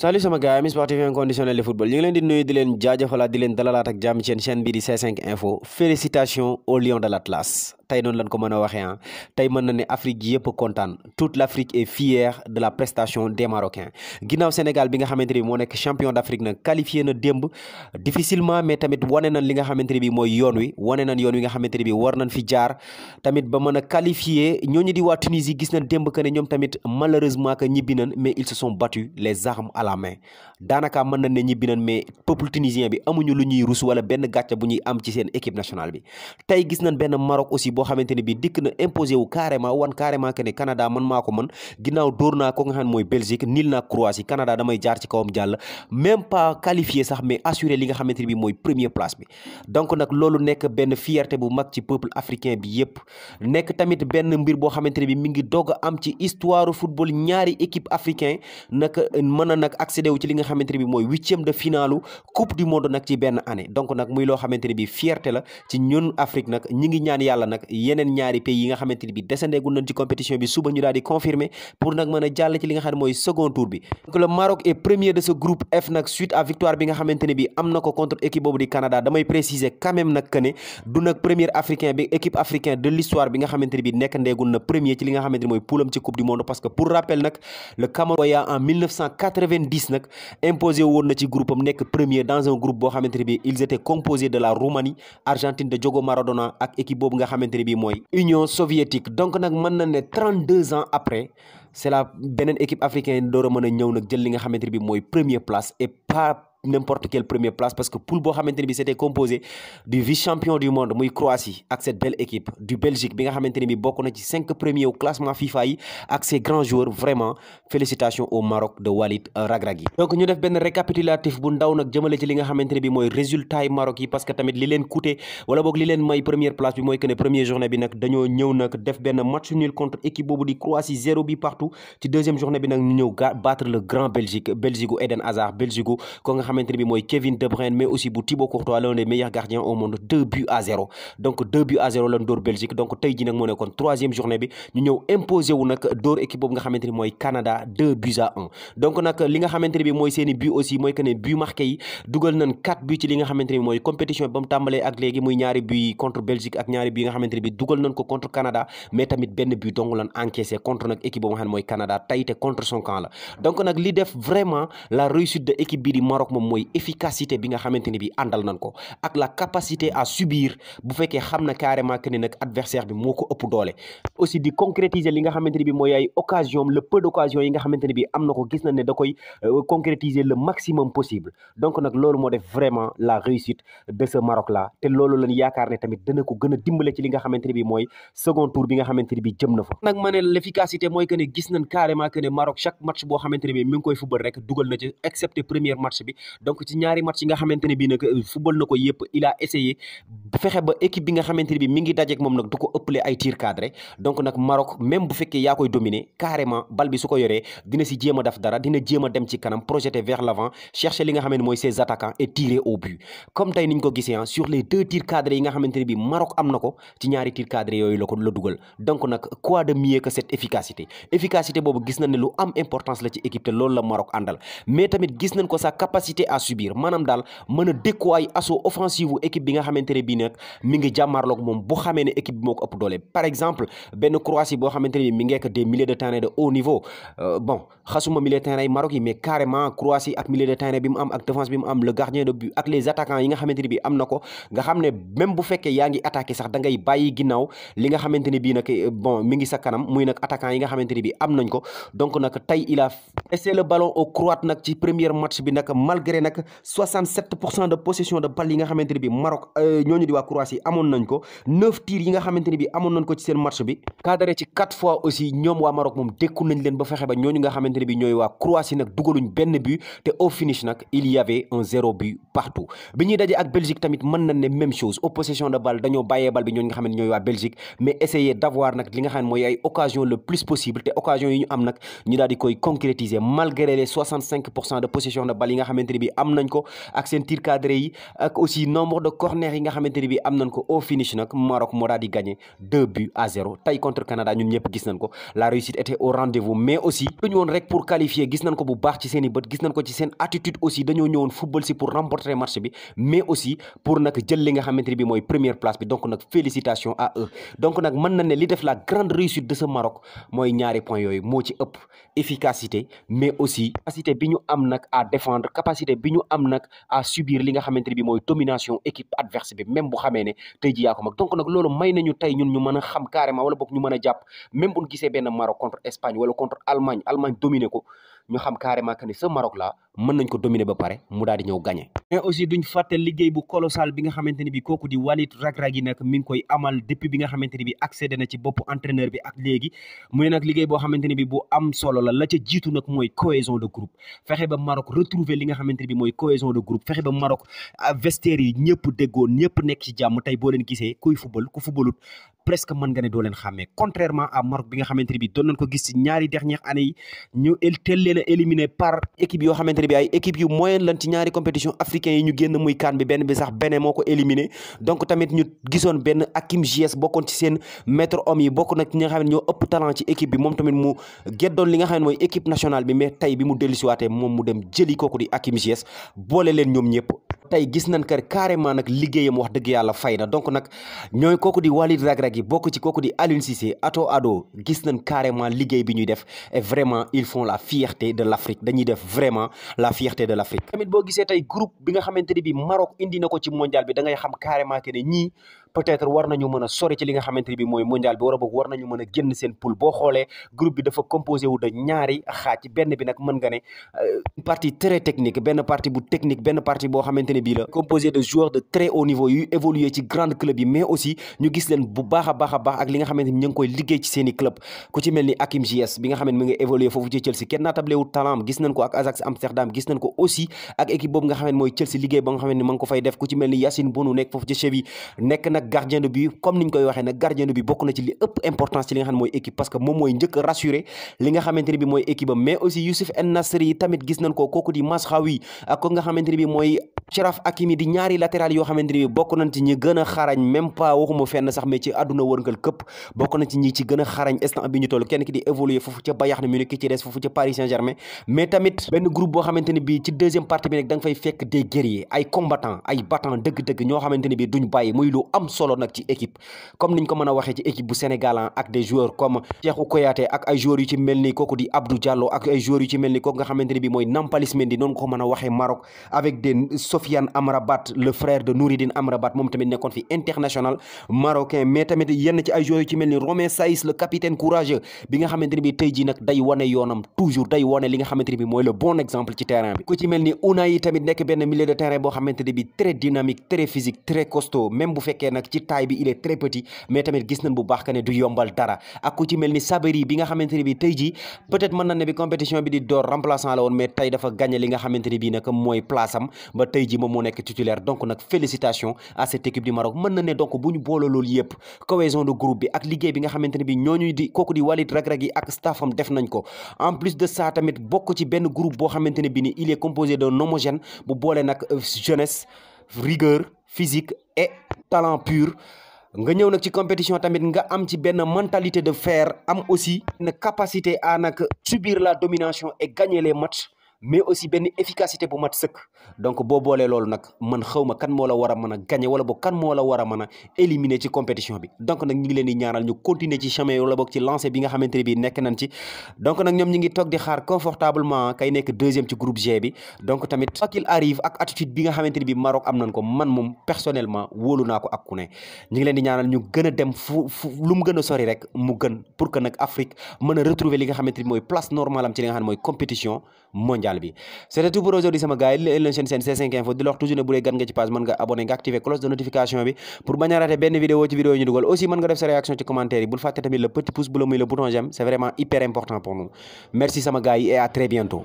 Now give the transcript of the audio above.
salut sama gars amis sportifs inconditionnels de football ñu ngi leen di nuyu di leen jaajëfalaat di leen dalalaat ak jàmm ci chaîne bii di C5 Info félicitations aux Lions de l'Atlas tey noonu lañ ko mën a waxee ah tey mën na ne Afrique gi yëpp kontaan toute l'Afrique est fière de la prestation des Marocains ginnaaw Sénégal bi nga xamante ne bii moo nekk champion d'Afrique nag qualifié na démb difficilement mais tamit wane nañ li nga xamante ne bii mooy yoon wi wane nañ yoon wi nga xamante ne bii war nañ fi jaar tamit ba mën a qualifié ñooñu di waa Tunisie gis nañ démb que ne ñoom tamit malheureusement que ñibbi nañ mais ils se sont battus les armes à la main daanaka mën nañ ne ñibbi nañ mais peuple tunisien bi amuñu lu ñuy rus wala benn gàcce bu ñuy am ci seen équipe nationale bi tey gis nañ benn Maroc aussi boo xamante ne bi dikk na imposé wu carrément wan carrément que ne Canada man maa ko mën ginnaaw dóor naa ko nga xam ne mooy Belgique nil naa Croatie Canada damay jaar ci kawam jàll même pas qualifié sax mais assuré li nga xamante ne bi mooy première place bi donc nag loolu nekk benn fierté bu mag ci peuple africain bi yépp nekk tamit benn mbir boo xamante ne bi mi ngi doog a am ci histoire football ñaari équipe africain nag mën a nag accédé wu ci li nga xamante ne bi mooy huitième de finalu coupe du monde nag ci benn année donc nag muy loo xamante ne bi fierté la ci ñun Afrique nag ñi ngi ñaan yàlla nag yeneen ñaari pays yi nga xamante ne bi desandeegul nañ ci compétition bi suba ñu daal di confirmer pour nag mën a jàll ci li nga xam ne mooy second tour bi donc le Maroc est premier de ce groupe F nag suite à victoire bi nga xamante ne bi am na ko contre équipe boobu di Canada damay préciser quand même nag que ne du nag premier africain bi équipe africain de l'histoire bi nga xamante ne bi nekk ndeegul na premier ci li nga xamante ne mooy poulam ci coupe du monde parce que pour rappel nag le Cameroun en 1990 nag imposé woon na ci groupe am nekk premier dans un groupe boo xamante ne bi ils étaient composés de la Roumanie Argentine de Diogo Maradona ak équipe boobu nga xamante ne bi mooy Union soviétique donc nag mën na ne 32 ans après c'est la beneen équipe africaine door a mën a ñëw nag jël li nga xamante ne bi mooy première place et pas n'importe quelle première place parce que poule boo xamante ne bi c'était composé du vice-champion du monde muy Croatie ak cette belle équipe du Belgique bi nga xamante ne bi bokk na ci 5 premiers au classement FIFA yi ak ces grands joueurs vraiment félicitations au Maroc de Walid Regragui donc ñu def benn récapitulatif bu ndaw nag jëmale ci li nga xamante ne bi mooy résultat yi Maroc yi parce que tamit li leen coûté wala boog li leen may première place bi mooy que ne première journée bi nag dañoo ñëw nag def benn match nul contre équipe boobu di Croatie 0 bi partout ci deuxième journée bi nag ñu ñëw battre le grand Belgique Belgique u Eden Hazard Belgique u ko nga xamante ne bi mooy Kevin De Bruyne mais aussi bu Thibaut Courtois l'un des meilleurs gardiens au monde 2-0 donc 2-0 lan dóor Belgique donc tey ji nag moo nekkoon troisième journée bi ñu ñëw imposé wu nag dóor équipe boobu nga xamante ni mooy Canada 2-1 donc nag li nga xamante ne bi mooy seeni but aussi mooy que ne but marqué yi dugal nañ 4 buts ci li nga xamante ne bi mooy compétition bi ba mu tàmbalee ak léegi muy ñaari but contre Belgique ak ñaari but yi nga xamante ne bi dugal nañ ko contre Canada mais tamit benn but dong lan encaissé contre nag équipe boobu nga xam ne mooy Canada tey te contre son camp la donc nag li def vraiment la réussite de équipe bi di Maroc moom mooy efficacité bi nga xamante ne bi àndal nañ ko ak la capacité à subir bu fekkee xam na carrément que ne nag adversaire bi moo ko ëpp doole aussi di concrétiser li nga xamante ne bi mooy ay occasion le peu d'occasion yi nga xamante ne bi am na ko gis na ne da koy concrétiser le maximum possible donc nag loolu moo def vraiment la réussite de ce Maroc là te loolu lañ yaakaar ne tamit dana ko gën a dimbale ci li nga xamante ne bi mooy second tour bi nga xamante ne bi jëm na fa nag ma ne l'efficacité mooy que ne gis nañ carrément que ne Maroc chaque match boo xamante ne bi mi ngi koy football rek dugal na ci excepté premier match bi donc ci ñaari match yi nga xamante ne bii nag football na ko yëpp il a essayé fexe ba équipe bi nga xamante ne bii mi ngi dajeek moom nag du ko ëppale ay tir cadré donc nag Maroc même bu fekkee yaa koy dominer carrément bal bi su ko yoree dina si jéem a def dara dina jéem a dem ci kanam projeter vers l'avant chercher li nga xamante ne mooy ses attaquants et tirer au but comme tey niñ ko gisee sur les 2 tirs cadrés yi nga xamante ne bii Maroc am na ko ci ñaari tirs cadrés yooyu la dugal donc nag quoi de mieux que cette efficacité boobu gis nañ ne lu am importance la ci équipe te loolu la Maroc àndal mais tamit gis nañ ko sa capacité à subir maanaam daal mën a dékku ay assaut offensive équipe bi nga xamante ne bii nag mi ngi jàmmaarloog moom bu xamee ne équipe bi moo ko ëpp doole par exemple benn Croatie boo xamante ne mi ngi ak des milieux de terrain de haut niveau bon xasuma milieu de terrain yi Maroc yi mais carrément Croatie ak milieu de terrain bi mu am ak défense bi mu am le gardien de but ak les attaquants yi nga xamante ne bii am na ko nga xam ne même bu fekkee yaa ngi attaqué sax da ngay bàyyi ginnaaw li nga xamante ne bii nag bon mi ngi sa kanam muy nag attaquant yi nga xamante ne bii am nañ ko donc nag tey il a laissé le ballon au Croate nag ci premier match bi nag malgré nag 67% de possession de balle yi nga xamante ne bi Maroc ñooñu di waa Croatie amoon nañ ko 9 tirs yi nga xamante ne bi amoon nañ ko ci seen match bi cadré ci 4 fois aussi ñoom waa Maroc moom dékku nañ leen ba fexe ba ñooñu nga xamante ne bi ñooy waa Croatie nag dugaluñ benn but te au finish nag il y avait un 0 but partout bi ñuy daje ak Belgique tamit mën nañ ne même chose au possession de balle dañoo bàyyee balle bi ñooñu nga xam ne ñooy waa Belgique mais essayer d'avoir nag li nga xam ne mooy ay occasion le plus possible te occasion yi ñu am nag ñu daal di koy concrétiser malgré les 65% de possession de balle yi nga xamante ne bi am nañ ko ak seen tir cadré yi ak aussi nombre de corners yi nga xamante ni bi am nañ ko au finish nag Maroc moo daal di gagné 2-0 tey contre Canada ñun ñëpp gis nañ ko la réussite était au rendez-vous mais aussi duñu woon rek pour qualifier gis nañ ko bu baax ci seen i bët gis nañ ko ci seen attitude aussi dañoo ñëwoon football si pour remporter match bi mais aussi pour nag jël li nga xamante ni bi mooy première place bi donc nag félicitations à eux donc nag mën na ne li def la grande réussite de ce Maroc mooy ñaari points yooyu moo ci ëpp efficacité mais aussi capacité bi ñu am nag à défendre capacité bi ñu am nag à subir li nga xamante ni bi mooy domination équipe adverse bi même bu xamee ne tey ji yaa ko mag donc nag loolu may nañu tey ñun ñu mën a xam carrément wala boog ñu mën a jàpp même bu ñu gisee benn Maroc contre Espagne wala contre Allemagne dominé ko ñu xam carrément que ni ce Maroc là mën nañ ko dominer ba pare mu daal di ñëw gagné mais aussi duñ fàtte liggéey bu colossal bi nga xamante ni bi kooku di Walid Regragui nag mi ngi koy amal depuis bi nga xamante ni bi accédé na ci bopp entraîneur bi ak léegi muy nag liggéey boo xamante ni bi bu am solo la ca jiitu nag mooy cohésion de groupe fexe ba Maroc retrouver li nga xamante ni bi mooy cohésion de groupe fexe ba Maroc vestiaire yi ñëpp déggoon ñëpp nekk ci jàmm tey boo leen gisee kuy football ku footballut presque mën nga ne doo leen xàmmee contrairement à Maroc bi nga xamante ni bi doon nañ ko gis ci ñaari dernières années yi ñu teel leen a éliminé par équipe yoo xamante ne bi ay équipe yu moyenne lan ci ñaari compétition africain yi ñu génn muy CAN bi benn bi sax Bénin moo ko éliminé donc tamit ñu gisoon benn Hakim Ziyech bokkoon ci seen maître homme yi bokk nag ñi nga xam ne ñoo ëpp talent ci équipe bi moom tamit mu geddoon li nga xam ne mooy équipe nationale bi mais tey bi mu dellusiwaatee moom mu dem jëli kooku di Hakim Ziyech boole leen ñoom ñëpp tey gis nañ que carrément nag liggéeyam wax dëgg yàlla fay na donc nag ñooy kooku di Walid Regragui bokk ci kooku di Aliou Cissé ato ado gis nañ carrément liggéey bi ñuy def et vraiment ils font la fierté de l'Afrique dañuy def vraiment la fierté de l'Afrique tamit boo gisee tey groupe bi nga xamante ni bi Maroc indi na ko ci mondial bi da ngay xam carrément que ne ñii peut-être war nañu mën a sori ci li nga xamante ni bi mooy mondial bi war a boog war nañu mën a génn seen poule boo xoolee groupe bi dafa composé wu de ñaari xaaj benn bi nag mën nga ne une partie très technique benn partie bu technique benn partie boo xamante ne bii la composé de joueurs de très haut niveau yu évolué ci grande club yi mais aussi ñu gis leen bu baax a baax ak li nga xamante ni ñu ngi koy liggéey ci seen i club ku ci mel ni Hakim Ziyech bi nga xamante mi ngi évolué foofu ci Chelsea kenn naatable wu talent gis nañ ko ak Ajax Amsterdam gis nañ ko aussi ak équipe boobu nga xamante mooy Chelsea liggéey ba nga xamante ni ma ngi ko fay def ku ci mel ni Yassine Bounou nekk foofu ci Séville nekk nag gardien de but comme niñ koy waxee nag gardien de but bokk na ci li ëpp importance ci li nga xam ne mooy équipe parce que moom mooy njëkk a rassuré li nga xamante ni bi mooy équipe am mais aussi Youssouf En Nasri yi tamit gis nañ ko kooku di Mazraoui ak ko nga xamante ni bi mooy Achraf Hakimi di ñaari latéral yoo xamante ni bi bokk nañ ci ñi gën a xarañ même pas waxuma fenn sax mais ci àdduna wërngal këpp bokk nañ ci ñi ci gën a xarañ instant bi ñu toll kenn ki di évoluer foofu ca Bayern Munich ki ci des foofu ca Paris Saint-Germain mais tamit benn groupe boo xamante ni bi ci deuxième partie bi nag da nga fay fekk des guerriers ay combattants ay battants dëgg-dëgg ñoo xamante ni bi duñ bàyyi muy lu am solo nag ci équipe comme niñ ko mën a waxee ci équipe bu Sénégal ak des joueurs comme Cheikhou Kouyaté ak ay joueurs yu ci mel ni kooku di Abdou Diallo ak ay joueurs yu ci mel ni kooku nga xamante ni bi mooy Nampalys Mendy noonu ko mën a waxee Maroc avec des Sofiane Amrabat le frère de Nouridine Amrabat moom tamit nekkoon fi international marocain mais tamit yenn ci ay joueurs yu ci mel ni Romain Saïs le capitaine courageux bi nga xamante ni bi tey jii nag day wane yoonam toujours day wane li nga xamante ni bi mooy le bon exemple ci terrain bi ku ci mel ni Unai tamit nekk benn milieu de terrain boo xamante ni bi très dynamique très physique très costaud même bu fekkee nag ci taille bi il est très petit mais tamit gis nañ bu baax que ne du yombal dara ak ku ci mel ni Sabiri bi nga xamante ni bi tey jii peut-être mën na ne bi compétition bi di door remplaçant la woon mais tey dafa gagné li nga xamante ni bi nag mooy place am ba tey jii moom moo nekk titulaire donc nag félicitations à cette équipe du Maroc mën na ne donc bu ñu boole loolu yëpp cohésion de groupe bi ak liggéey bi nga xamante ne bi ñooñuy di kooku di Walid Regragui ak staffam def nañ ko en plus de ça tamit bokk ci benn groupe boo xamante ne bi ni il est composé d'un homogène bu boole nag jeunesse rigueur physique et talent pur nga ñëw nag ci compétition tamit nga am ci benn mentalité de fer am aussi une capacité à nag subir la domination et gagner les matchs mais aussi benn efficacité bu mat sëkk donc boo boolee loolu nag man xawma kan moo la war a mën a gagner wala boog kan moo la war a mën a éliminer ci compétition bi donc nag ñu ngi leen di ñaanal ñu continuer ci chemin wala boog ci lancé bi nga xamante ne bii nekk nañ ci donc nag ñoom ñi ngi toog di xaar confortablement kay nekk deuxième ci groupe G bi donc tamit quoi qu'il arrive ak attitude bi nga xamante ne bii Maroc am nañ ko man moom personnellement wóolu naa ko ak ku ne ñu ngi leen di ñaanal ñu gën a dem fu lu mu gën a sori rek mu gën pour que nag Afrique mën a retrouver li nga xamante ni mooy place normale am ci li nga xam ne mooy compétition mondiale bi c'était tout pour aujourd'hui sama gars yi leen seen C5 Info di la wax toujours ne bu dee gan nga ci page mën nga abonné nga activer cloche de notification bi pour bañ a rater benn vidéo ci vidéo yi ñu dugal aussi mën nga def sa réaction ci commentaire yi bul fàtte tamit le petit pouce bleu muy le bouton j'aime c'est vraiment hyper important pour nous merci sama gars yi et à très bientôt